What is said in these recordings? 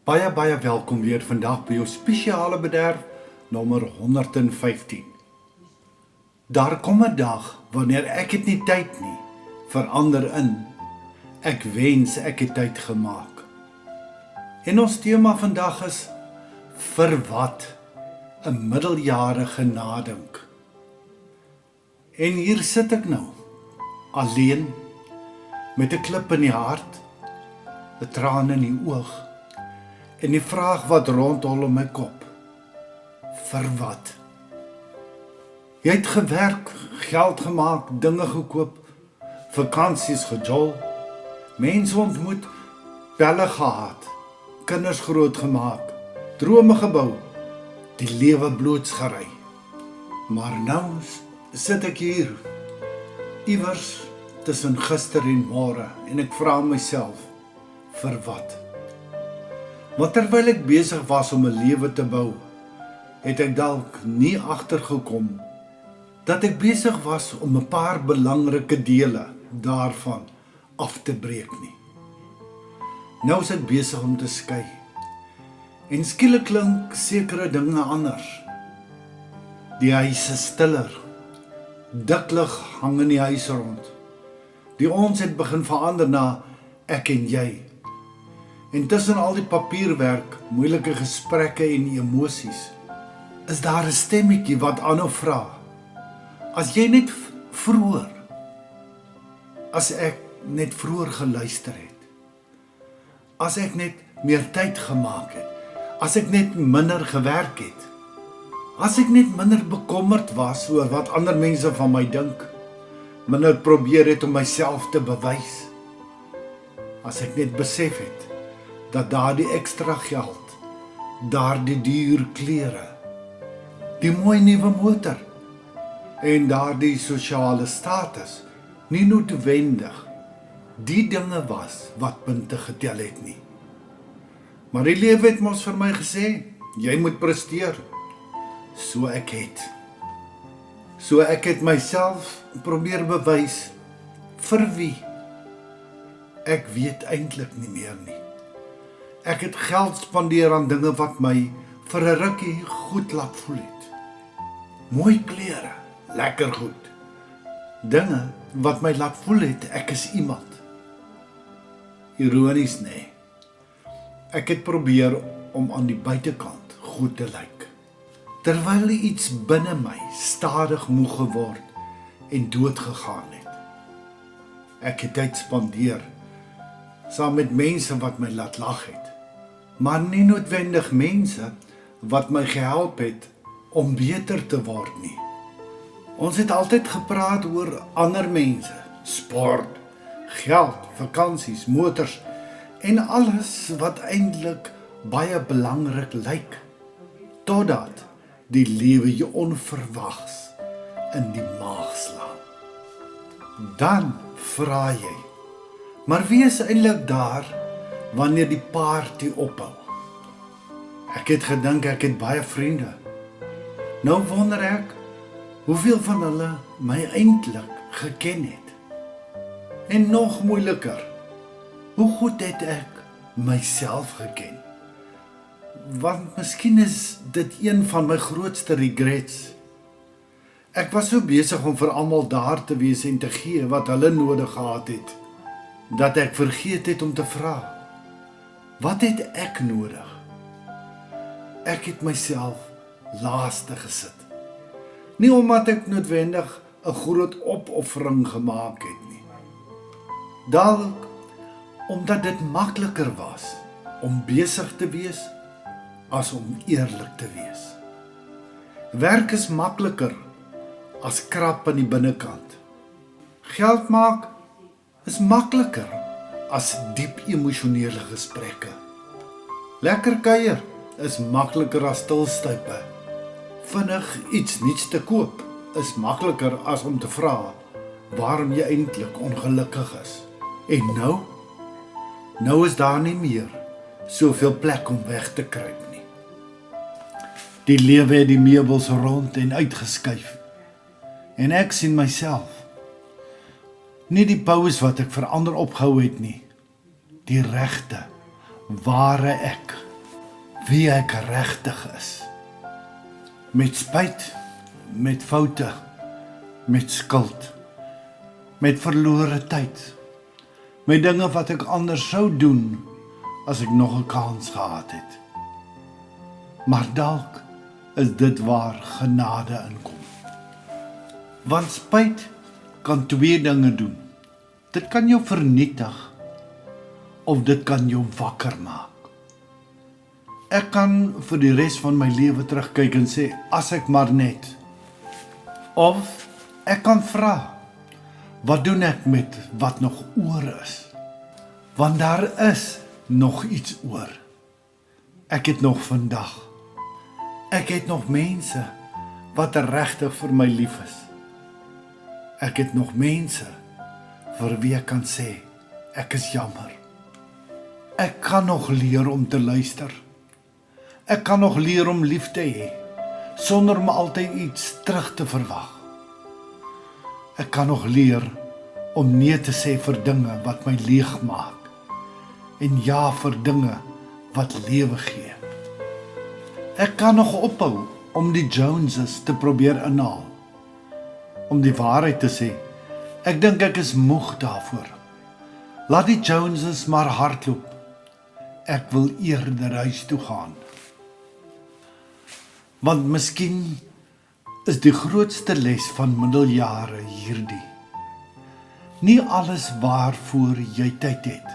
Baie welkom weer vandag by jou spesiale bederf nommer 115. Daar kom 'n dag wanneer ek het nie tyd nie, verander in ek wens ek het tyd gemaak. En ons tema vandag is vir wat 'n middeljarige nadink. En hier sit ek nou, alleen, met 'n klip in die hart, 'n traan in die oog, en die vraag wat rondhol in my kop: vir wat? Jy het gewerk, geld gemaak, dinge gekoop, vakansies gejol, mense ontmoet, pelle gehad, kinders grootgemaak, drome gebou, die lewe blootsgery. Maar nou sit ek hier, iewers tussen gister en môre, en ek vra myself, vir wat? Want terwyl ek besig was om 'n lewe te bou, het ek dalk nie agtergekom dat ek besig was om 'n paar belangrike dele daarvan af te breek nie. Nou is ek besig om te skei, en skielik klink sekere dinge anders. Die huis is stiller, dik lig hang in die huis rond. Die ons het begin verander na ek en jy. En tussen al die papierwerk, moeilike gesprekke en emosies, is daar 'n stemmetjie wat aanhou vra: as jy net vroeër, as ek net vroeër geluister het, as ek net meer tyd gemaak het, as ek net minder gewerk het, as ek net minder bekommerd was oor wat ander mense van my dink, minder probeer het om myself te bewys, as ek net besef het dat daardie ekstra geld, daardie duur klere, die mooi nuwe motor en daardie sosiale status nie noodwendig die dinge was wat punte getel het nie. Maar die lewe het mos vir my gesê, jy moet presteer. So ek het myself probeer bewys. Vir wie? Ek weet eintlik nie meer nie. Ek het geld spandeer aan dinge wat my vir 'n rukkie goed laat voel het. Mooi klere, lekker goed. Dinge wat my laat voel het ek is iemand. Ironies, nee. Ek het probeer om aan die buitekant goed te lyk, terwyl iets binne my stadig moeg geword en dood gegaan het. Ek het tyd spandeer saam met mense wat my laat lag het, maar nie noodwendig mense wat my gehelp het om beter te word nie. Ons het altyd gepraat oor ander mense, sport, geld, vakansies, motors en alles wat eintlik baie belangrik lyk, totdat die lewe jou onverwags in die maag slaan. Dan vra jy, maar wie is eintlik daar wanneer die party ophou? Ek het gedink ek het baie vriende. Nou wonder ek, hoeveel van hulle my eintlik geken het? En nog moeiliker, hoe goed het ek myself geken? Want miskien is dit een van my grootste regrets. Ek was so besig om vir almal daar te wees en te gee wat hulle nodig gehad het, dat ek vergeet het om te vra, wat het ek nodig? Ek het myself laaste gesit. Nie omdat ek noodwendig 'n groot opoffering gemaak het nie. Dalk omdat dit makliker was om besig te wees as om eerlik te wees. Werk is makliker as krap aan die binnekant. Geld maak is makliker as diep emosionele gesprekke. Lekker kuier is makliker as stilstype. Vinnig iets nuuts te koop is makliker as om te vra waarom jy eintlik ongelukkig is. En nou is daar nie meer soveel plek om weg te kruip nie. Die lewe het die meubels rond en uitgeskuif, en ek sien myself, nie die pose wat ek vir ander opgehou het nie, die regte, ware ek wie ek regtig is. Met spyt, met foute, met skuld, met verlore tyd, met dinge wat ek anders sou doen as ek nog 'n kans gehad het. Maar dalk is dit waar genade inkom. Want spyt kan twee dinge doen. Dit kan jou vernietig of dit kan jou wakker maak. Ek kan vir die res van my lewe terugkyk en sê, as ek maar net. Of ek kan vra, wat doen ek met wat nog oor is? Want daar is nog iets oor. Ek het nog vandag. Ek het nog mense wat regtig vir my lief is. Ek het nog mense vir wie ek kan sê, ek is jammer. Ek kan nog leer om te luister. Ek kan nog leer om lief te hê, sonder om altyd iets terug te verwag. Ek kan nog leer om nee te sê vir dinge wat my leeg maak, en ja vir dinge wat lewe gee. Ek kan nog ophou om die Joneses te probeer inhaal. Om die waarheid te sê, ek dink ek is moeg daarvoor. Laat die Joneses maar hardloop. Ek wil eerder huis toe gaan. Want miskien is die grootste les van middeljare hierdie. Nie alles waarvoor jy tyd het,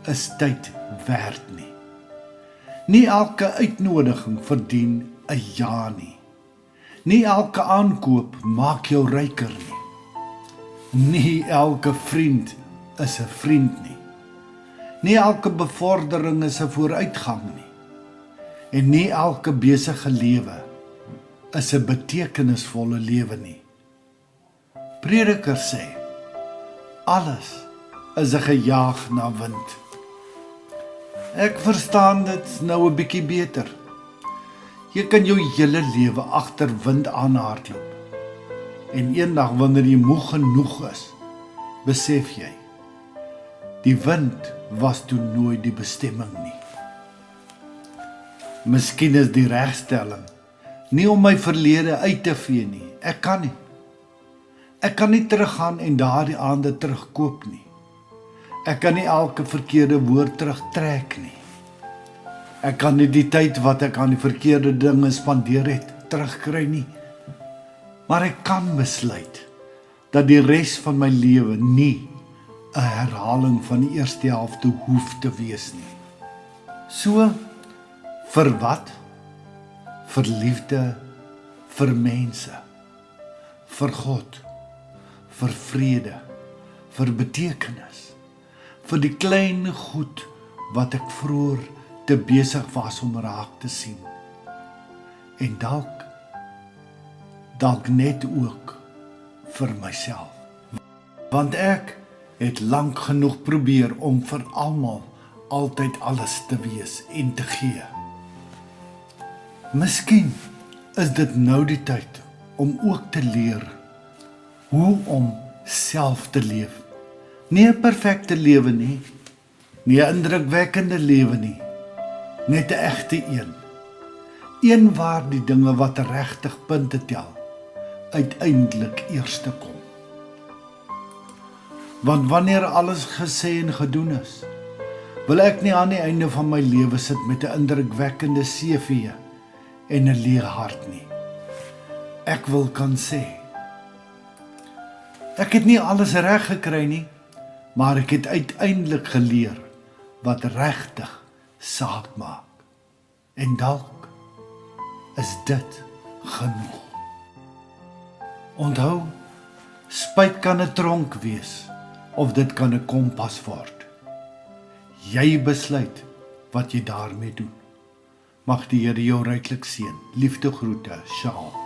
is tyd werd nie. Nie elke uitnodiging verdien 'n ja nie. Nie elke aankoop maak jou ryker nie. Nie elke vriend is 'n vriend nie. Nie elke bevordering is 'n vooruitgang nie. En nie elke besige lewe is 'n betekenisvolle lewe nie. Prediker sê, alles is 'n gejaag na wind. Ek verstaan dit nou 'n bietjie beter. Jy kan jou hele lewe agter wind aanhardloop. En eendag wanneer jy moeg genoeg is, besef jy, die wind was toe nooit die bestemming nie. Miskien is die regstelling nie om my verlede uit te vee nie. Ek kan nie. Ek kan nie teruggaan en daardie aande terugkoop nie. Ek kan nie elke verkeerde woord terugtrek nie. Ek kan nie die tyd wat ek aan die verkeerde dinge spandeer het, terugkry nie. Maar ek kan besluit dat die res van my lewe nie 'n herhaling van die eerste helfte hoef te wees nie. So, vir wat? Vir liefde, vir mense, vir God, vir vrede, vir betekenis, vir die klein goed wat ek vroeër te besig was om raak te sien. En dalk net ook vir myself. Want ek het lank genoeg probeer om vir almal altyd alles te wees en te gee. Miskien is dit nou die tyd om ook te leer hoe om self te leef. Nie 'n perfekte lewe nie, nie 'n indrukwekkende lewe nie, net 'n egte een. Een waar die dinge wat regtig punte tel, uiteindelik eerste kom. Want wanneer alles gesê en gedoen is, wil ek nie aan die einde van my lewe sit met 'n indrukwekkende CV en 'n leë hart nie. Ek wil kan sê, ek het nie alles reg gekry nie, maar ek het uiteindelik geleer wat regtig saak maak. En dalk is dit genoeg. Onthou, spyt kan 'n tronk wees, of dit kan 'n kompas word. Jy besluit wat jy daarmee doen. Mag die Here jou ryklik seën. Liefde groete, Sjaal.